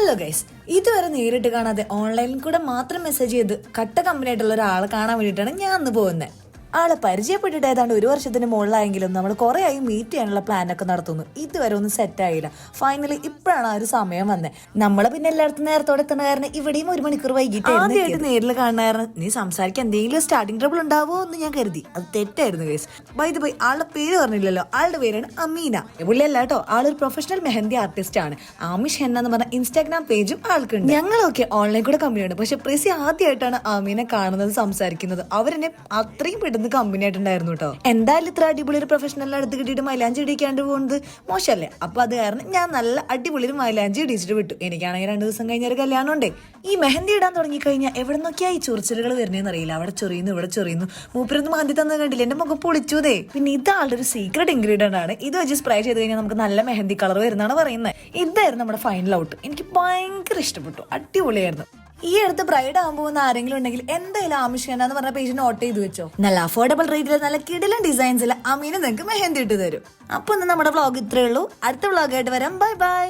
Hello guys, ഇതുവരെ നേരിട്ട് കാണാതെ ഓൺലൈനിൽ കൂടെ മാത്രം മെസ്സേജ് ചെയ്ത് കട്ട കമ്പനി ആയിട്ടുള്ള ഒരാളെ കാണാൻ വേണ്ടിയിട്ടാണ് ഞാൻ അന്ന് പോകുന്നത്. ആളെ പരിചയപ്പെട്ടിട്ട് ഏതാണ്ട് 1 വർഷത്തിന് മുകളിലായെങ്കിലും നമ്മൾ കുറെ ആയി മീറ്റ് ചെയ്യാനുള്ള പ്ലാനൊക്കെ നടത്തുന്നു. ഇതുവരെ ഒന്നും സെറ്റ് ആയില്ല. ഫൈനലി ഇപ്പോഴാണ് ആ ഒരു സമയം വന്നത്. നമ്മള് പിന്നെ എല്ലായിടത്തും നേരത്തോടെ എത്തുന്ന കാരണം ഇവിടെയും 1 മണിക്കൂർ വൈകിട്ടായിട്ട് നേരിൽ കാണുന്ന കാരണം നീ സംസാരിക്കാൻ എന്തെങ്കിലും സ്റ്റാർട്ടിംഗ് ട്രബിൾ ഉണ്ടാവോ എന്ന് ഞാൻ കരുതി. അത് തെറ്റായിരുന്നു ഗൈസ്. ബൈ ദ ബൈ, ആളുടെ പേര് പറഞ്ഞില്ലല്ലോ. ആളുടെ പേരാണ് അമീന. പുള്ളിയല്ല കേട്ടോ, ആളൊരു പ്രൊഫഷണൽ മെഹന്തി ആർട്ടിസ്റ്റ് ആണ്. ആമിഷ് ഹെന്ന എന്ന് പറഞ്ഞ ഇൻസ്റ്റാഗ്രാം പേജും ആൾക്കുണ്ട്. ഞങ്ങളൊക്കെ ഓൺലൈൻ കൂടെ കമ്പനിയുണ്ട്. പക്ഷെ പ്രസി ആദ്യമായിട്ടാണ് അമീനെ കാണുന്നത്, സംസാരിക്കുന്നത്. അവരെന്നെ അത്രയും പെട്ടെന്ന് കമ്പനി ആയിട്ടുണ്ടായിരുന്നു കേട്ടോ. എന്തായാലും ഇത്ര അടിപൊളി ഒരു പ്രൊഫഷണലിനെ അടുത്ത് കിട്ടിയിട്ട് മൈലാഞ്ചി ഇടിക്കാണ്ട് പോകുന്നത് മോശമല്ലേ? അപ്പൊ അത് കാരണം ഞാൻ നല്ല അടിപൊളി മൈലാഞ്ചി ഇടിച്ചിട്ട് വിട്ടു. എനിക്കാണെങ്കിൽ 2 ദിവസം കഴിഞ്ഞ ഒരു കല്യാണം ഉണ്ടേ. ഈ മെഹന്തി ഇടാൻ തുടങ്ങി കഴിഞ്ഞാൽ എവിടെ നോക്കിയാ ഈ ചൊറിച്ചിലുകൾ വരുന്നതെന്ന് അറിയില്ല. അവിടെ ചൊറിയുന്നു, ഇവിടെ ചൊറിയുന്നു. മൂപ്പരൊന്നും മാന്തി തന്നത് കണ്ടില്ല, എന്റെ മുഖം പൊളിച്ചതേ. പിന്നെ ഇതാളുടെ ഒരു സീക്രട്ട് ഇൻഗ്രീഡിയന്റ് ആണ്. ഇത് വെച്ച് സ്പ്രേ ചെയ്ത് കഴിഞ്ഞാൽ നമുക്ക് നല്ല മെഹന്തി കളർ വരുന്നതാണ് പറയുന്നത്. ഇതായിരുന്നു നമ്മുടെ ഫൈനൽ ഔട്ട്. എനിക്ക് ഭയങ്കര ഇഷ്ടപ്പെട്ടു, അടിപൊളിയായിരുന്നു. ഈ അടുത്ത് ബ്രൈഡ് ആകാൻ പോകുന്ന ആരെങ്കിലും ഉണ്ടെങ്കിൽ എന്തായാലും ആമിഷ് എന്ന് പറഞ്ഞ പേജ് നോട്ട് ചെയ്ത് വെച്ചോ. നല്ല അഫോർഡബിൾ റേറ്റിൽ നല്ല കിടിലൻ ഡിസൈൻസിൽ അമീന നിങ്ങൾക്ക് മെഹന്തി ഇട്ട് തരും. അപ്പൊ നമ്മുടെ വ്ളോഗ് ഇത്രയേ ഉള്ളൂ. അടുത്ത വ്ളോഗായിട്ട് വരാം. Bye bye.